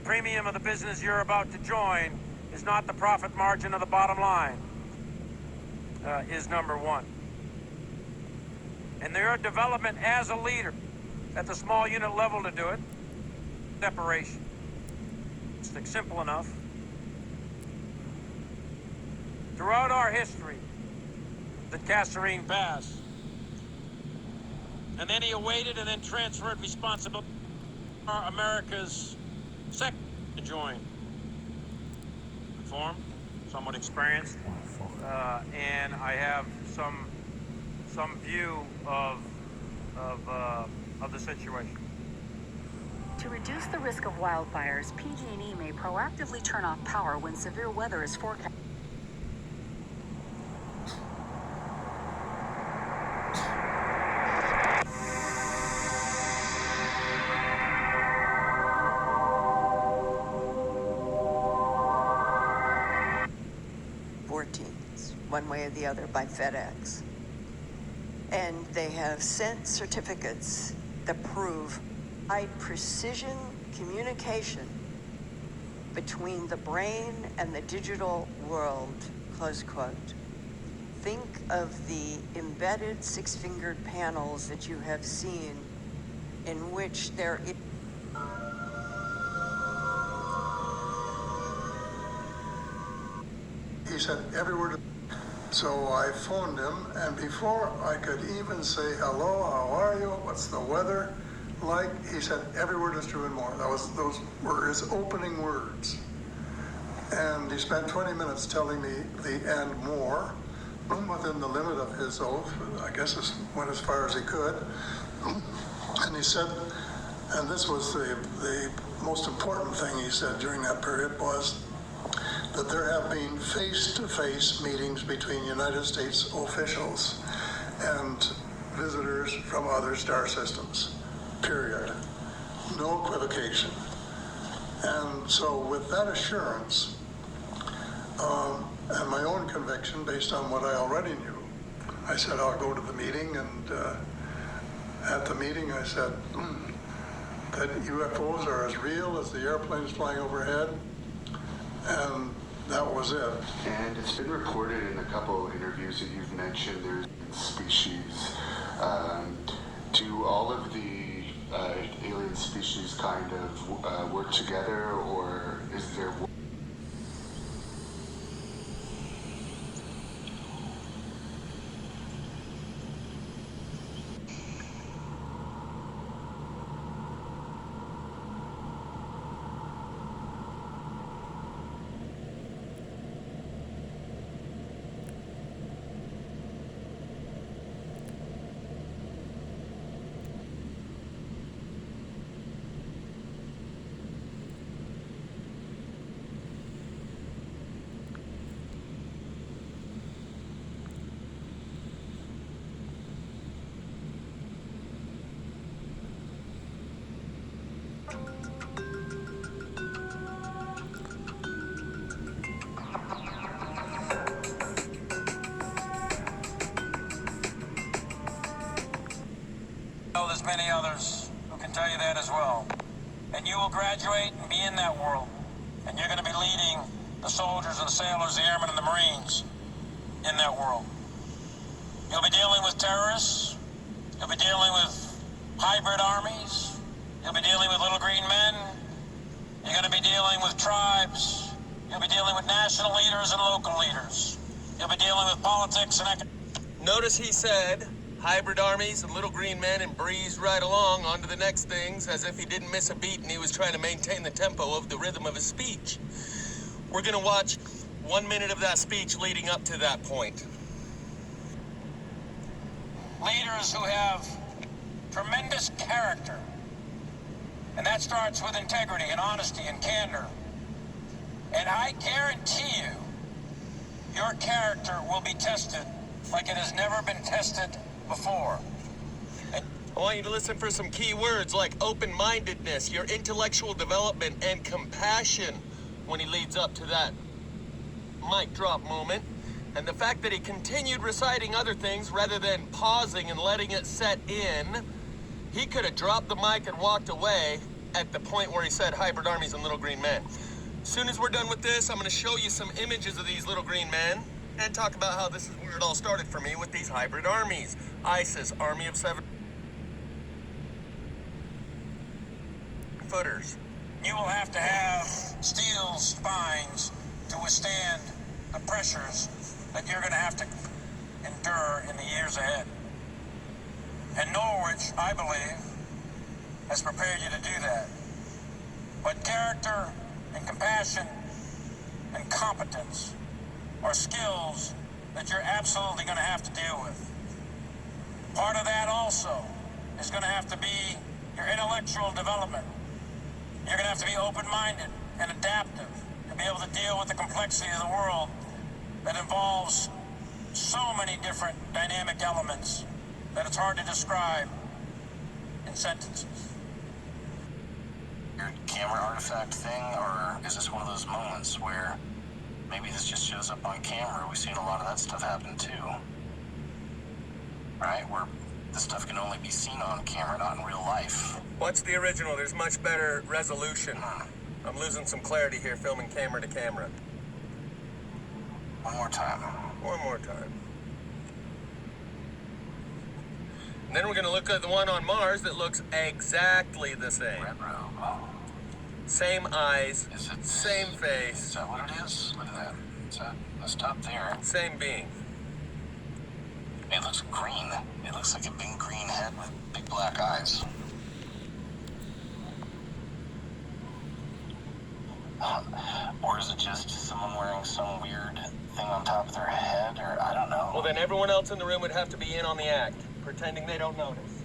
premium of the business you're about to join is not the profit margin of the bottom line, is number one. And their development as a leader at the small unit level to do it, separation. It's simple enough. Throughout our history, the Kasserine Pass, and then he awaited and then transferred responsibility for America's second to join. Informed, somewhat experienced, and I have some view of the situation. To reduce the risk of wildfires, PG&E may proactively turn off power when severe weather is forecast. One way or the other by FedEx. And they have sent certificates that prove high precision communication between the brain and the digital world, close quote. Think of the embedded six-fingered panels that you have seen in which there is he said every word. So I phoned him, and before I could even say hello, how are you, what's the weather like, he said every word is true and more. Those were his opening words. And he spent 20 minutes telling me the and more, within the limit of his oath. I guess it went as far as he could. And he said, and this was the most important thing he said during that period, was that there have been face-to-face meetings between United States officials and visitors from other star systems, period. No equivocation. And so with that assurance, and my own conviction based on what I already knew, I said, I'll go to the meeting, and at the meeting I said that UFOs are as real as the airplanes flying overhead, and that was it. And it's been reported in a couple interviews that you've mentioned there's species. Do all of the alien species kind of work together, or is there one? Well, there's many others who can tell you that as well. And you will graduate and be in that world. And you're going to be leading the soldiers and the sailors, the airmen and the Marines in that world. You'll be dealing with terrorists. You'll be dealing with hybrid armies. You'll be dealing with little green men. You're going to be dealing with tribes. You'll be dealing with national leaders and local leaders. You'll be dealing with politics and economics. Notice he said hybrid armies and little green men, and breezed right along onto the next things as if he didn't miss a beat and he was trying to maintain the tempo of the rhythm of his speech. We're going to watch 1 minute of that speech leading up to that point. Leaders who have tremendous character. And that starts with integrity and honesty and candor. And I guarantee you, your character will be tested like it has never been tested before. I want you to listen for some key words like open-mindedness, your intellectual development, and compassion when he leads up to that mic drop moment. And the fact that he continued reciting other things rather than pausing and letting it set in. He could have dropped the mic and walked away, at the point where he said hybrid armies and little green men. As soon as we're done with this, I'm going to show you some images of these little green men and talk about how this is where it all started for me with these hybrid armies. ISIS, Army of 7 footers. You will have to have steel spines to withstand the pressures that you're going to have to endure in the years ahead. And Norwich, I believe, has prepared you to do that. But character and compassion and competence are skills that you're absolutely going to have to deal with. Part of that also is going to have to be your intellectual development. You're going to have to be open-minded and adaptive to be able to deal with the complexity of the world that involves so many different dynamic elements that it's hard to describe in sentences. Your camera artifact thing, or is this one of those moments where maybe this just shows up on camera? We've seen a lot of that stuff happen too. Right? Where this stuff can only be seen on camera, not in real life. Watch the original. There's much better resolution. I'm losing some clarity here filming camera to camera. One more time. One more time. And then we're going to look at the one on Mars that looks exactly the same. Red row. Oh. Same eyes, Is it same face, Is that what it is? Look at that. Is that the top there? same being. It looks green. It looks like a big green head with big black eyes. Or is it just someone wearing some weird thing on top of their head? Or I don't know. Well, then everyone else in the room would have to be in on the act, pretending they don't notice.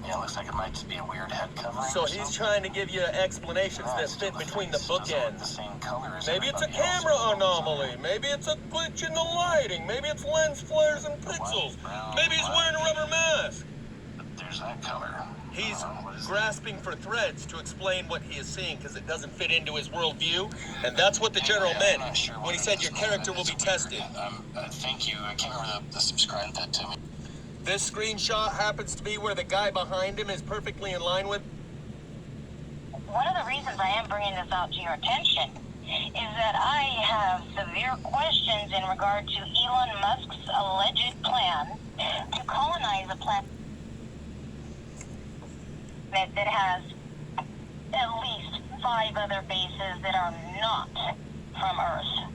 Yeah, it looks like it might just be a weird head covering. So or he's something. trying to give you explanations Yeah, that it's still fit between the face. Doesn't look the bookends. same color as Maybe it's a everybody else. camera anomaly. Maybe it's a glitch in the lighting. Maybe it's lens flares and pixels. brown, Maybe he's wearing a rubber mask. But there's that color. He's What is that? grasping for threads to explain what he is seeing because it doesn't fit into his worldview. And that's what the general I'm meant not sure when what he it said is, your man. character will It's be weird. tested. Thank you. I can't remember the subscribe that to me. This screenshot happens to be where the guy behind him is perfectly in line with. One of the reasons I am bringing this out to your attention is that I have severe questions in regard to Elon Musk's alleged plan to colonize a planet that has at least 5 other bases that are not from Earth.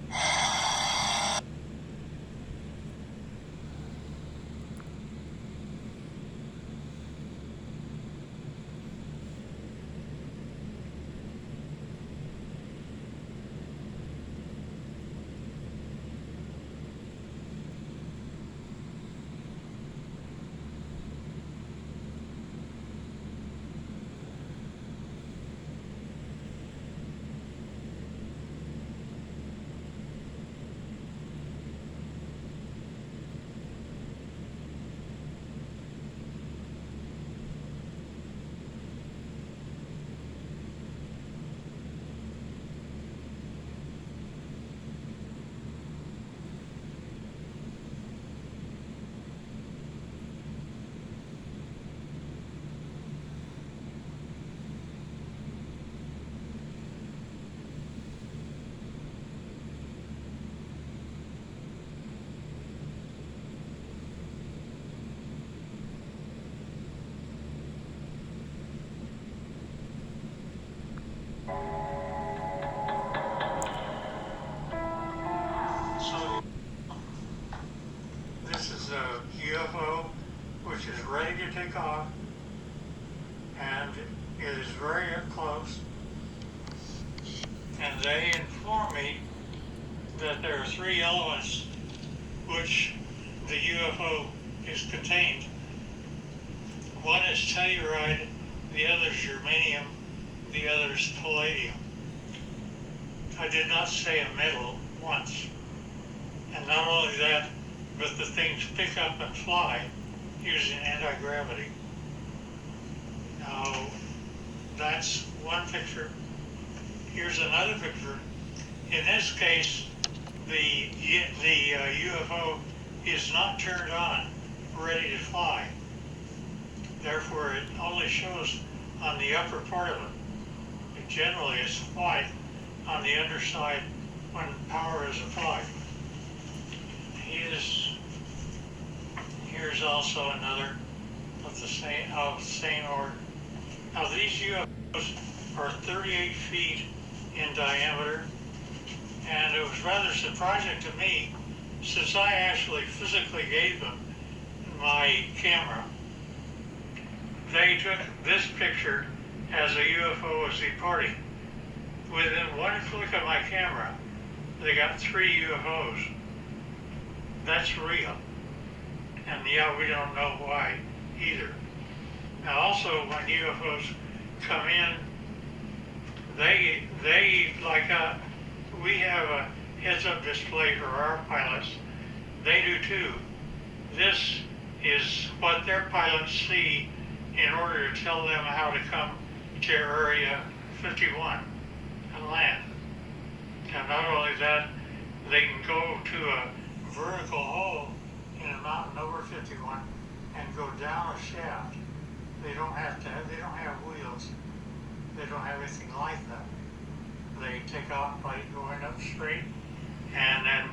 So this is a UFO which is ready to take off, and it is very close. And they inform me that there are 3 elements which the UFO is contained. One is telluride, the other is germanium, the other is palladium. I did not say a metal once. And not only that, but the things pick up and fly using anti-gravity. Now, that's one picture. Here's another picture. In this case, the UFO is not turned on, ready to fly. Therefore, it only shows on the upper part of it. It generally is white on the underside when power is applied. Here's also another of the same order. Now these UFOs are 38 feet in diameter, and it was rather surprising to me, since I actually physically gave them my camera. They took this picture as a UFO was departing. Within one click of my camera, they got 3 UFOs. That's real. And yeah, we don't know why either. Now also, when UFOs come in, they like we have a heads-up display for our pilots. They do too. This is what their pilots see in order to tell them how to come to Area 51 and land. And not only that, they can go to a vertical hole in a mountain over 51 and go down a shaft. They don't have wheels. They don't have anything like that. They take off by going up straight, and then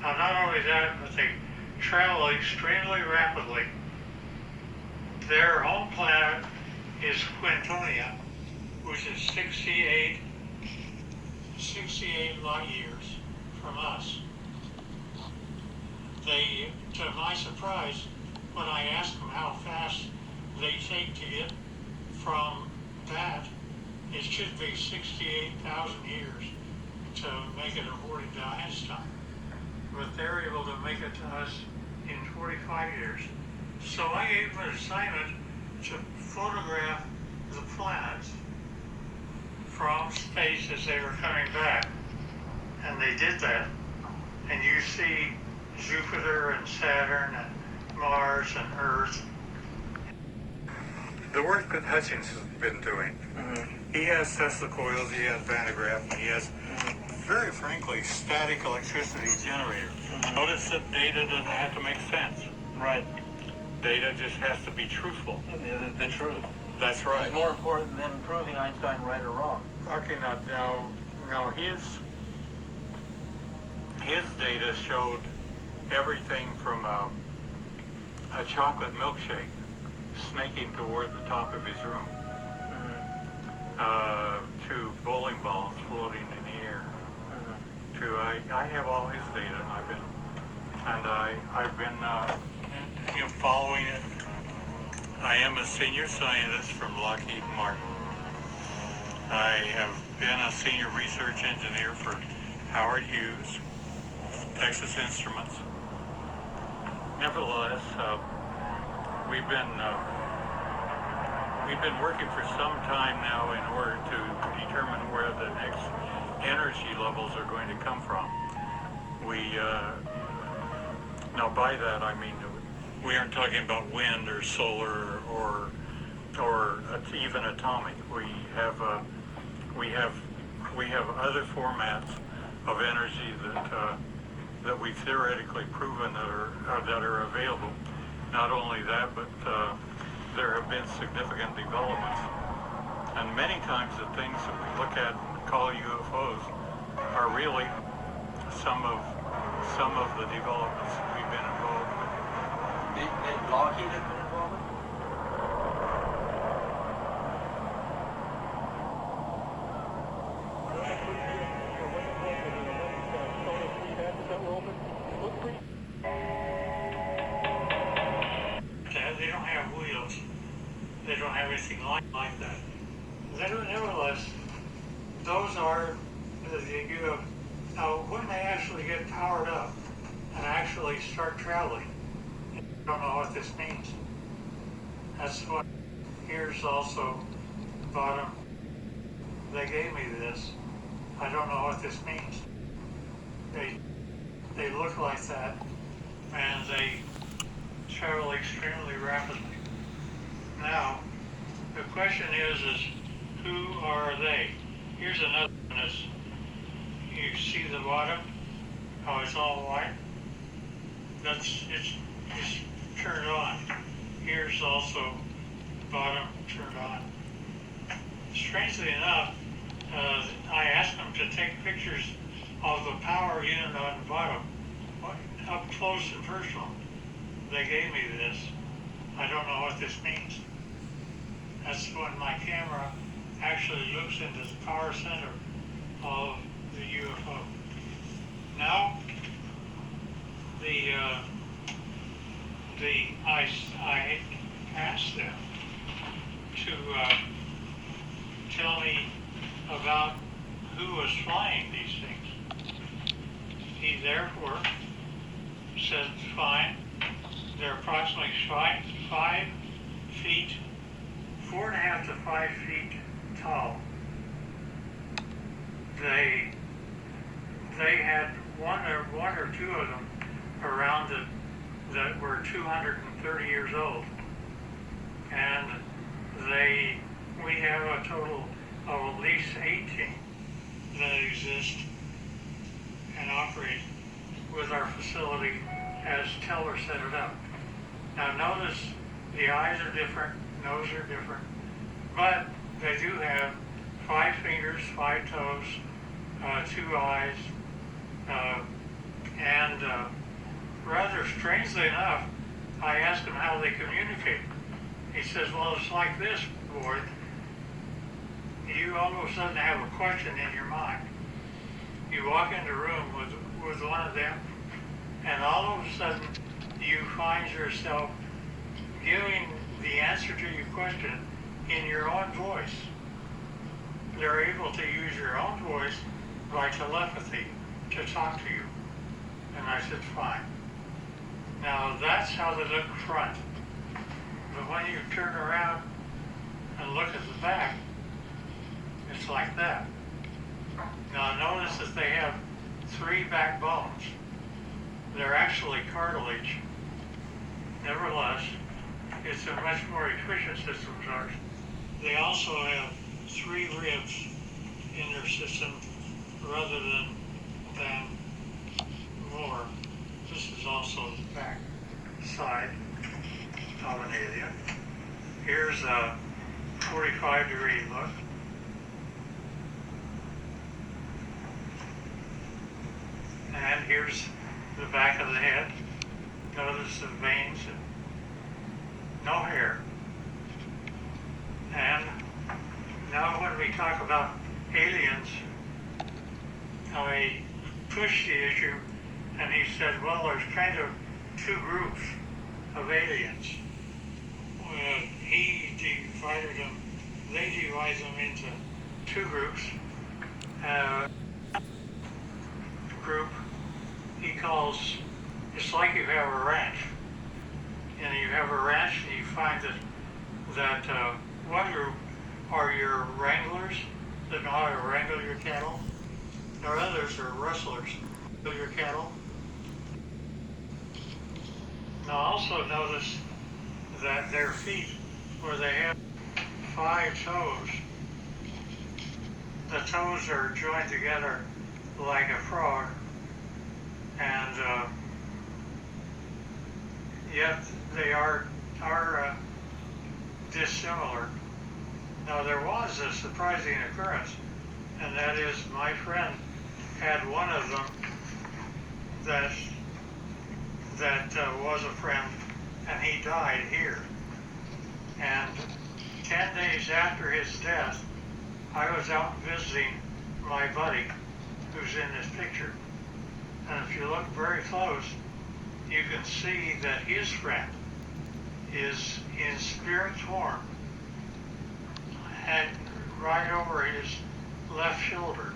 not only that, but they travel extremely rapidly. Their home planet is Quintonia, which is 68 light years from us. They, to my surprise, when I asked them how fast they take to get from that, it should be 68,000 years to make it according to Einstein. But they're able to make it to us in 45 years. So I gave them an assignment to photograph the planets from space as they were coming back. And they did that. And you see Jupiter and Saturn and Mars and Earth. The work that Hutchins has been doing, he has Tesla coils, he has Van de Graaff, and he has, very frankly, static electricity generators. Notice that data doesn't have to make sense. Right. Data just has to be truthful. The truth. That's right. It's more important than proving Einstein right or wrong. Okay, now his data showed everything from a chocolate milkshake snaking toward the top of his room, to bowling balls floating in the air. To I have all his data, and I've been following it. I am a senior scientist from Lockheed Martin. I have been a senior research engineer for Howard Hughes, Texas Instruments. Nevertheless, we've been working for some time now in order to determine where the next energy levels are going to come from. Now by that I mean we aren't talking about wind or solar or even atomic. We have other formats of energy that we've theoretically proven that are available. Not only that, but there have been significant developments, and many times the things that we look at and call UFOs are really some of the developments that we've been involved with. Did Lockheed have been involved? They don't have wheels. They don't have anything like that. Nevertheless, those are the UFOs. Now, when they actually get powered up and actually start traveling, I don't know what this means. That's what, here's also the bottom. They gave me this. I don't know what this means. They look like that, and they travel extremely rapidly. Now, the question is who are they? Here's another one. You see the bottom, how it's all white? It's turned on. Here's also the bottom turned on. strangely enough, I asked them to take pictures of the power unit on the bottom, up close and personal. They gave me this. I don't know what this means. That's when my camera actually looks into the power center of the UFO. Now, I asked them to tell me about who was flying these things. He therefore said, fine, they're approximately 5 feet, 4.5 to 5 feet tall. They had one or two of them around it that were 230 years old, and we have a total of at least 18 that exist and operate with our facility as Teller set it up. Now notice the eyes are different, nose are different, but they do have 5 fingers, 5 toes, 2 eyes, and rather strangely enough, I asked him how they communicate. He says, well, it's like this, boy. You all of a sudden have a question in your mind. You walk into a room with one of them, and all of a sudden you find yourself giving the answer to your question in your own voice. They're able to use your own voice by telepathy to talk to you. And I said, fine. Now that's how they look front. But when you turn around and look at the back, it's like that. Now notice that they have 3 backbones. They're actually cartilage. Nevertheless, it's a much more efficient system as ours. They also have 3 ribs in their system rather than more. This is also the back side of an alien. Here's a 45-degree look. And here's the back of the head. Notice the veins and no hair. And now when we talk about aliens, I pushed the issue and he said, well, there's kind of 2 groups of aliens. He divided them, they divide them into 2 groups. Group he calls, it's like you have a ranch. And you have a ranch and you find that one group are your wranglers that know how to wrangle your cattle. Or others are rustlers of your cattle. Now also notice that their feet, where they have 5 toes, the toes are joined together like a frog, and yet they are dissimilar. Now there was a surprising occurrence, and that is my friend had one of them that was a friend, and he died here. And 10 days after his death, I was out visiting my buddy who's in this picture. And if you look very close, you can see that his friend is in spirit form and right over his left shoulder.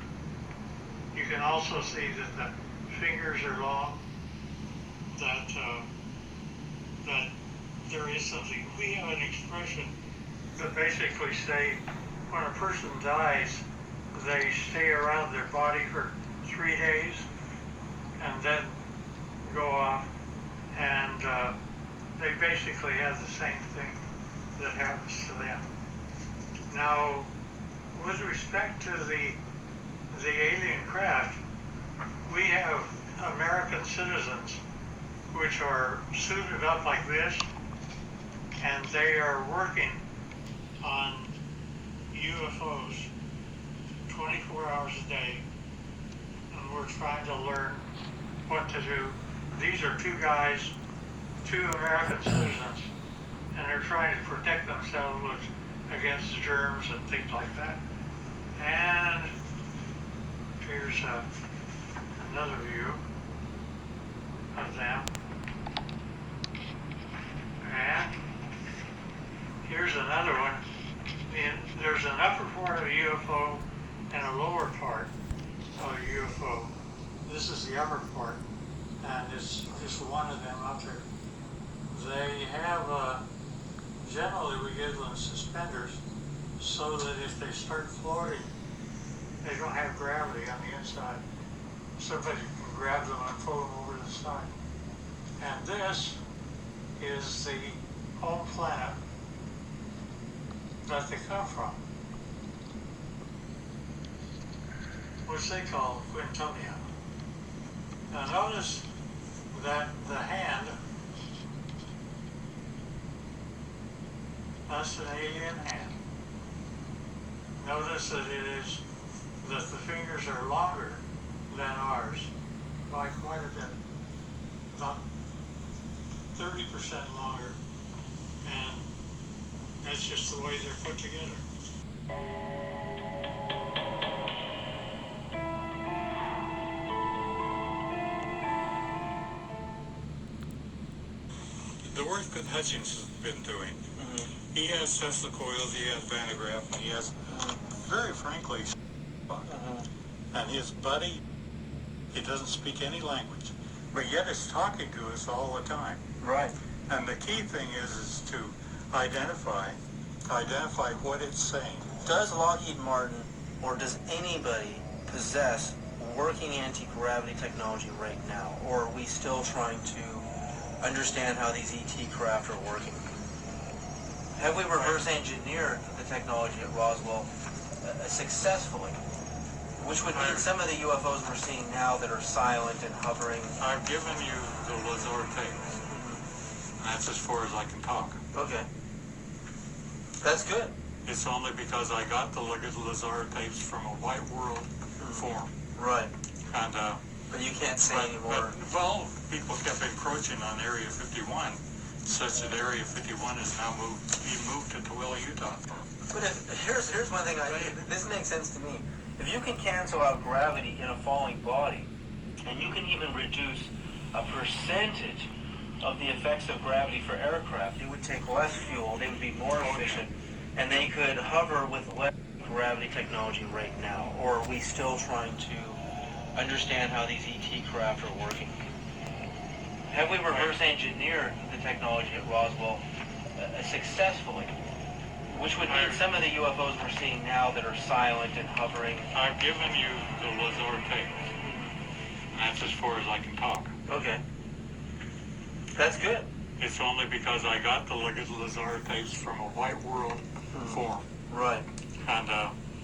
You can also see that the fingers are long, that there is something. We have an expression that basically say when a person dies, they stay around their body for 3 days and then go off, and they basically have the same thing that happens to them. Now, with respect to the alien craft, we have American citizens which are suited up like this, and they are working on UFO UFOs 24 hours a day, and we're trying to learn what to do. These are two guys, two American citizens, and they're trying to protect themselves against germs and things like that. And here's another view of them. And here's another one. There's an upper part of a UFO and a lower part of a UFO. This is the upper part, and it's just one of them up there. They have, generally we give them suspenders so that if they start floating, they don't have gravity on the inside. Somebody can grab them and pull them over to the side. And this is the home planet that they come from, which they call Quintonia. Now notice that the hand, that's an alien hand. Notice that that the fingers are longer than ours by quite a bit, about 30% longer, and that's just the way they're put together. The work that Hutchins has been doing, he has Tesla coils, he has Van de Graaff, and he has, very frankly, and his buddy, he doesn't speak any language, but yet is talking to us all the time. Right. And the key thing is to identify what it's saying. Does Lockheed Martin, or does anybody possess working anti-gravity technology right now? Or are we still trying to understand how these ET craft are working? Have we reverse engineered the technology at Roswell successfully? Which would mean some of the UFOs we're seeing now that are silent and hovering. I've given you the Lazar tapes. That's as far as I can talk. Okay. That's good. It's only because I got the Lazar tapes from a White World forum. Right. And, but you can't say anymore. Well, people kept encroaching on Area 51, such that Area 51 is now moved to Tooele, Utah. But here's one thing, this makes sense to me. If you can cancel out gravity in a falling body, and you can even reduce a percentage of the effects of gravity for aircraft, it would take less fuel, they would be more efficient, and they could hover with less gravity technology right now. Or are we still trying to understand how these ET craft are working? Have we reverse engineered the technology at Roswell successfully? Which would mean some of the UFOs we're seeing now that are silent and hovering. I've given you the Lazar tapes. That's as far as I can talk. Okay. That's good. It's only because I got the Lazar tapes from a White World forum. Right. And,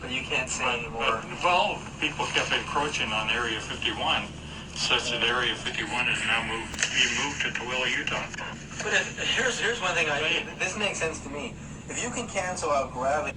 but you can't say anymore. Well, people kept encroaching on Area 51, such that Area 51 is now moved to Tooele, Utah. But here's one thing, this makes sense to me. If you can cancel out gravity